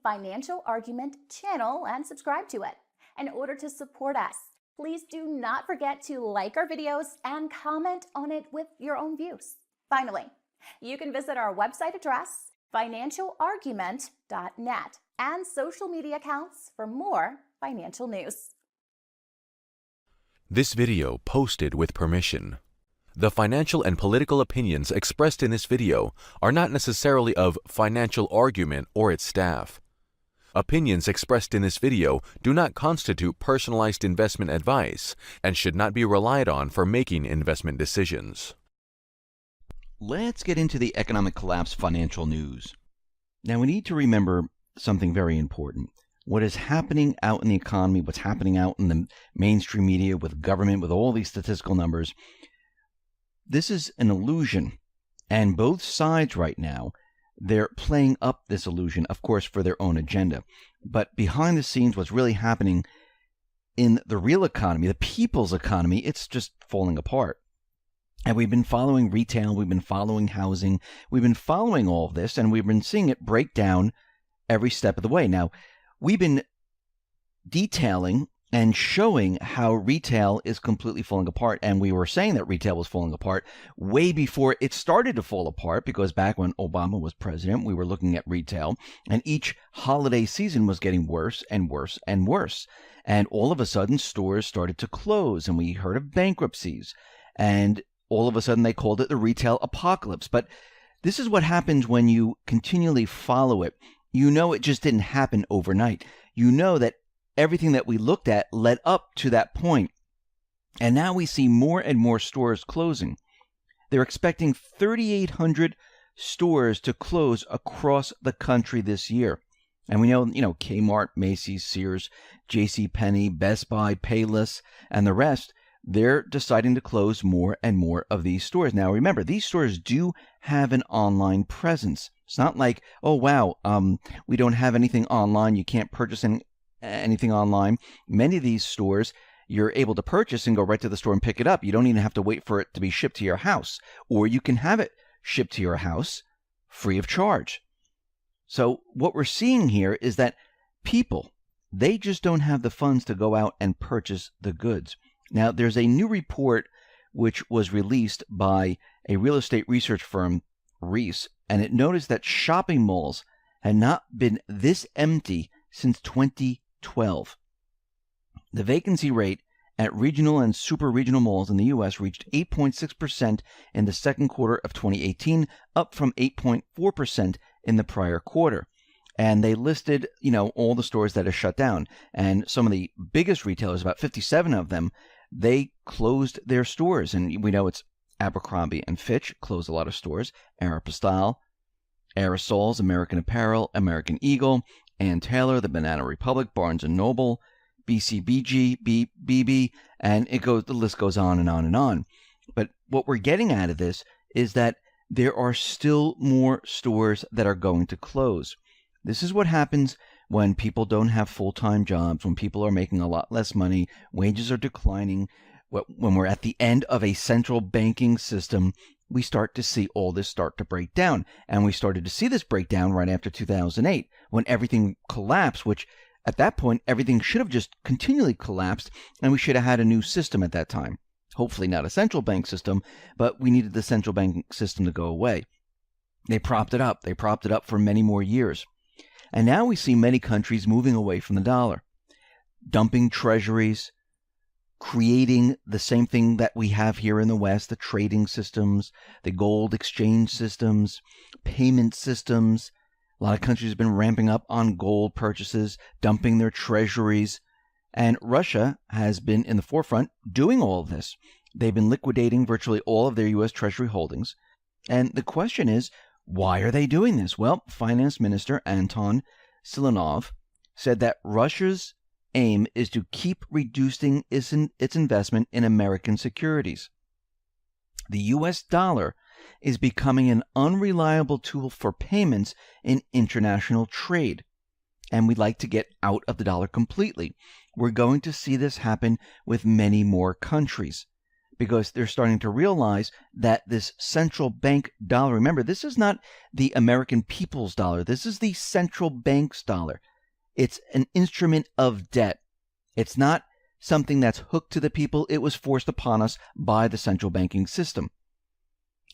Financial Argument channel and subscribe to it. In order to support us, please do not forget to like our videos and comment on it with your own views. Finally, you can visit our website address, financialargument.net, and social media accounts for more financial news. This video posted with permission. The financial and political opinions expressed in this video are not necessarily of Financial Argument or its staff. Opinions expressed in this video do not constitute personalized investment advice and should not be relied on for making investment decisions. Let's get into the economic collapse financial news. Now we need to remember something very important. What is happening out in the economy, what's happening out in the mainstream media with government, with all these statistical numbers, this is an illusion. And both sides right now, they're playing up this illusion, of course, for their own agenda. But behind the scenes, what's really happening in the real economy, the people's economy, it's just falling apart. And we've been following retail, we've been following housing, we've been following all of this, and we've been seeing it break down every step of the way. Now, we've been detailing and showing how retail is completely falling apart, and we were saying that retail was falling apart way before it started to fall apart, because back when Obama was president, we were looking at retail, and each holiday season was getting worse and worse and worse. And all of a sudden, stores started to close, and we heard of bankruptcies, and all of a sudden they called it the retail apocalypse. But this is what happens when you continually follow it. You know it just didn't happen overnight. You know that everything that we looked at led up to that point. And now we see more and more stores closing. They're expecting 3,800 stores to close across the country this year. And we know, Kmart, Macy's, Sears, JCPenney, Best Buy, Payless, and the rest, they're deciding to close more and more of these stores. Now, remember, these stores do have an online presence. It's not like, oh, wow, we don't have anything online. You can't purchase anything online. Many of these stores, you're able to purchase and go right to the store and pick it up. You don't even have to wait for it to be shipped to your house. Or you can have it shipped to your house free of charge. So what we're seeing here is that people, they just don't have the funds to go out and purchase the goods. Now, there's a new report which was released by a real estate research firm, Reis, and it noticed that shopping malls had not been this empty since 2012. The vacancy rate at regional and super regional malls in the U.S. reached 8.6% in the second quarter of 2018, up from 8.4% in the prior quarter. And they listed, all the stores that are shut down. And some of the biggest retailers, about 57 of them, they closed their stores. And we know it's Abercrombie and Fitch closed a lot of stores, Aeropostale, Aerosols, American Apparel, American Eagle, Ann Taylor, the Banana Republic, Barnes & Noble, BCBG, BB, and the list goes on and on and on. But what we're getting out of this is that there are still more stores that are going to close. This is what happens when people don't have full-time jobs, when people are making a lot less money, wages are declining. When we're at the end of a central banking system, we start to see all this start to break down. And we started to see this breakdown right after 2008, when everything collapsed, which at that point, everything should have just continually collapsed, and we should have had a new system at that time. Hopefully not a central bank system, but we needed the central bank system to go away. They propped it up. They propped it up for many more years. And now we see many countries moving away from the dollar, dumping treasuries, creating the same thing that we have here in the West, the trading systems, the gold exchange systems, payment systems. A lot of countries have been ramping up on gold purchases, dumping their treasuries. And Russia has been in the forefront doing all of this. They've been liquidating virtually all of their U.S. Treasury holdings. And the question is, why are they doing this? Well, Finance Minister Anton Siluanov said that Russia's aim is to keep reducing its investment in American securities. The U.S. dollar is becoming an unreliable tool for payments in international trade. And we'd like to get out of the dollar completely. We're going to see this happen with many more countries. because they're starting to realize that this central bank dollar, remember, this is not the American people's dollar. This is the central bank's dollar. It's an instrument of debt. It's not something that's hooked to the people. It was forced upon us by the central banking system.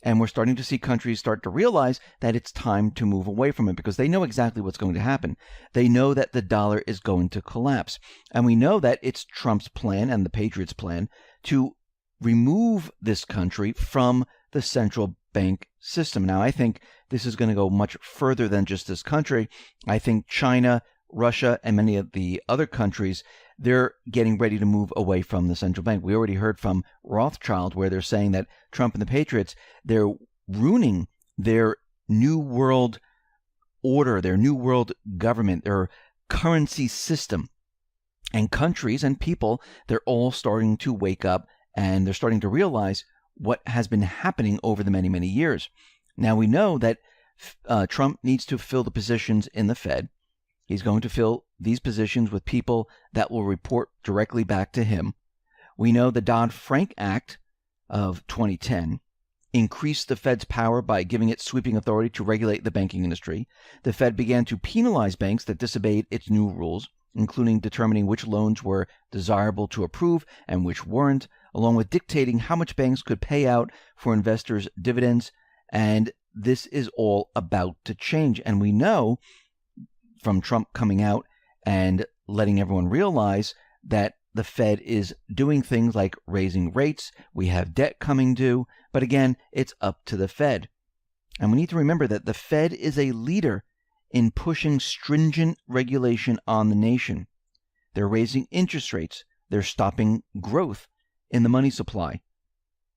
And we're starting to see countries start to realize that it's time to move away from it because they know exactly what's going to happen. They know that the dollar is going to collapse. And we know that it's Trump's plan and the Patriots' plan to remove this country from the central bank system. Now, I think this is going to go much further than just this country. I think China, Russia, and many of the other countries, they're getting ready to move away from the central bank. We already heard from Rothschild where they're saying that Trump and the Patriots, they're ruining their new world order, their new world government, their currency system. And countries and people, they're all starting to wake up and they're starting to realize what has been happening over the many, many years. Now, we know that Trump needs to fill the positions in the Fed. He's going to fill these positions with people that will report directly back to him. We know the Dodd-Frank Act of 2010 increased the Fed's power by giving it sweeping authority to regulate the banking industry. The Fed began to penalize banks that disobeyed its new rules, including determining which loans were desirable to approve and which weren't, along with dictating how much banks could pay out for investors' dividends. And this is all about to change. And we know from Trump coming out and letting everyone realize that the Fed is doing things like raising rates. We have debt coming due. But again, it's up to the Fed. And we need to remember that the Fed is a leader in pushing stringent regulation on the nation. They're raising interest rates. They're stopping growth in the money supply.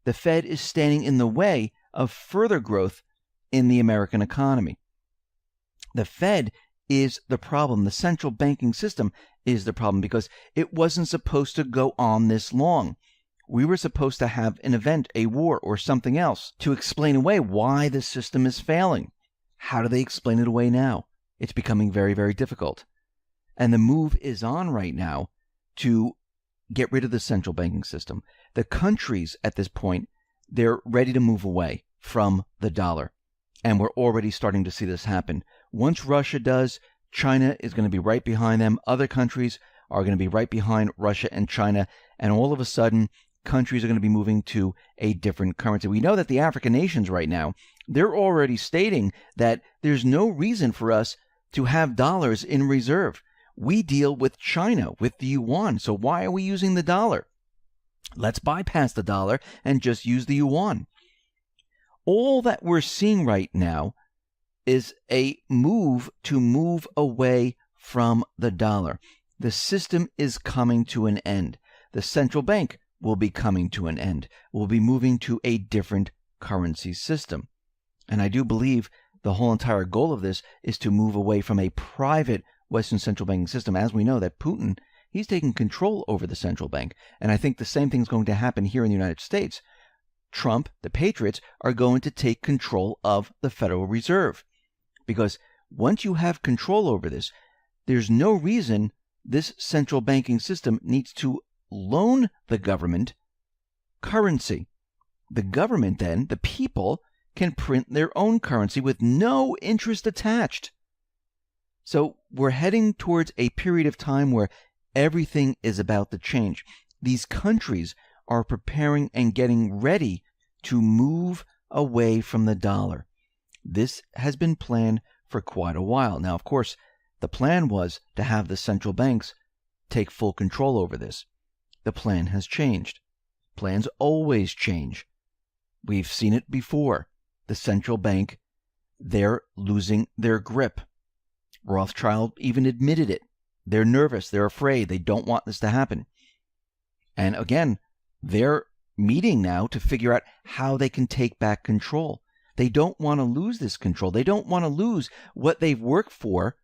The Fed is standing in the way of further growth in the American economy. The Fed is the problem. The central banking system is the problem because it wasn't supposed to go on this long. We were supposed to have an event, a war, or something else to explain away why the system is failing. How do they explain it away now? It's becoming very, very difficult. And the move is on right now to get rid of the central banking system. The countries at this point, they're ready to move away from the dollar. And we're already starting to see this happen. Once Russia does, China is going to be right behind them. Other countries are going to be right behind Russia and China. And all of a sudden, countries are going to be moving to a different currency. We know that the African nations right now, they're already stating that there's no reason for us to have dollars in reserve. We deal with China, with the yuan. So why are we using the dollar? Let's bypass the dollar and just use the yuan. All that we're seeing right now is a move to move away from the dollar. The system is coming to an end. The central bank will be coming to an end. We'll be moving to a different currency system. And I do believe the whole entire goal of this is to move away from a private Western central banking system. As we know that Putin, he's taking control over the central bank. And I think the same thing is going to happen here in the United States. Trump, the Patriots, are going to take control of the Federal Reserve. Because once you have control over this, there's no reason this central banking system needs to loan the government currency. The government then, the people, can print their own currency with no interest attached. So we're heading towards a period of time where everything is about to change. These countries are preparing and getting ready to move away from the dollar. This has been planned for quite a while. Now, of course, the plan was to have the central banks take full control over this. The plan has changed. Plans always change. We've seen it before. The central bank, they're losing their grip. Rothschild even admitted it. They're nervous. They're afraid. They don't want this to happen. And again, they're meeting now to figure out how they can take back control. They don't want to lose this control. They don't want to lose what they've worked for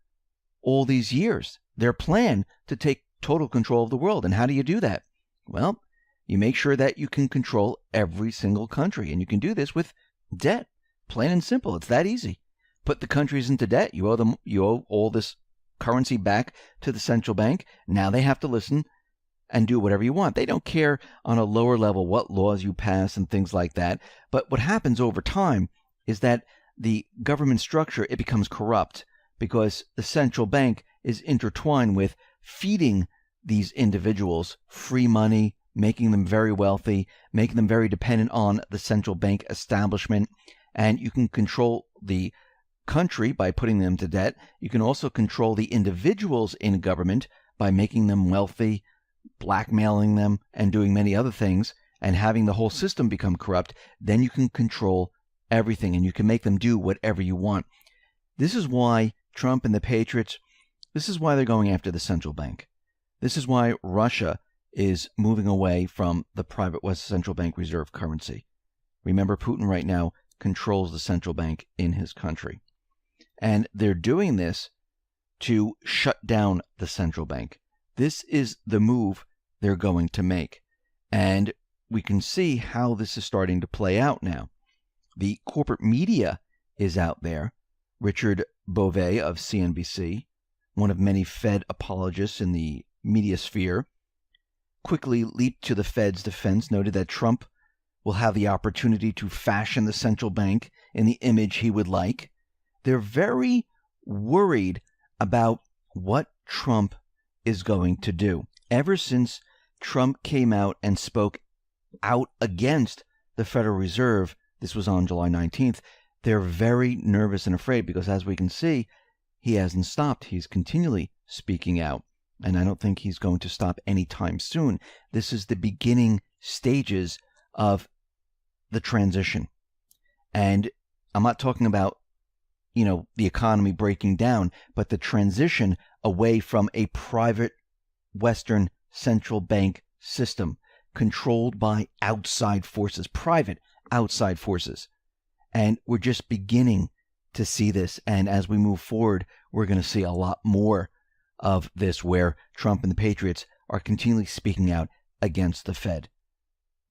all these years. Their plan to take total control of the world. And how do you do that? Well, you make sure that you can control every single country. And you can do this with debt. Plain and simple. It's that easy. Put the countries into debt. You owe all this currency back to the central bank. Now they have to listen and do whatever you want. They don't care on a lower level what laws you pass and things like that. But what happens over time is that the government structure, it becomes corrupt because the central bank is intertwined with feeding these individuals free money, making them very wealthy, making them very dependent on the central bank establishment. And you can control the country by putting them to debt. You can also control the individuals in government by making them wealthy, blackmailing them, and doing many other things, and having the whole system become corrupt. Then you can control everything, and you can make them do whatever you want. This is why Trump and the Patriots, this is why they're going after the central bank. This is why Russia is moving away from the private West central bank reserve currency. Remember, Putin right now controls the central bank in his country. And they're doing this to shut down the central bank. This is the move they're going to make. And we can see how this is starting to play out now. The corporate media is out there. Richard Beauvais of CNBC, one of many Fed apologists in the media sphere, quickly leaped to the Fed's defense, noted that Trump will have the opportunity to fashion the central bank in the image he would like. They're very worried about what Trump is going to do. Ever since Trump came out and spoke out against the Federal Reserve, this was on July 19th, they're very nervous and afraid because, as we can see, he hasn't stopped. He's continually speaking out, and I don't think he's going to stop anytime soon. This is the beginning stages of the transition. And I'm not talking about, the economy breaking down, but the transition away from a private Western central bank system controlled by outside forces, private outside forces. And we're just beginning to see this. And as we move forward, we're going to see a lot more of this, where Trump and the Patriots are continually speaking out against the Fed.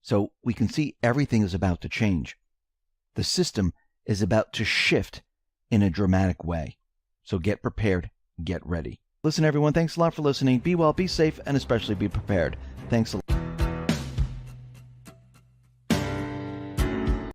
So we can see everything is about to change. The system is about to shift in a dramatic way. So get prepared, get ready. Listen, everyone, thanks a lot for listening. Be well, be safe, and especially be prepared. Thanks a lot.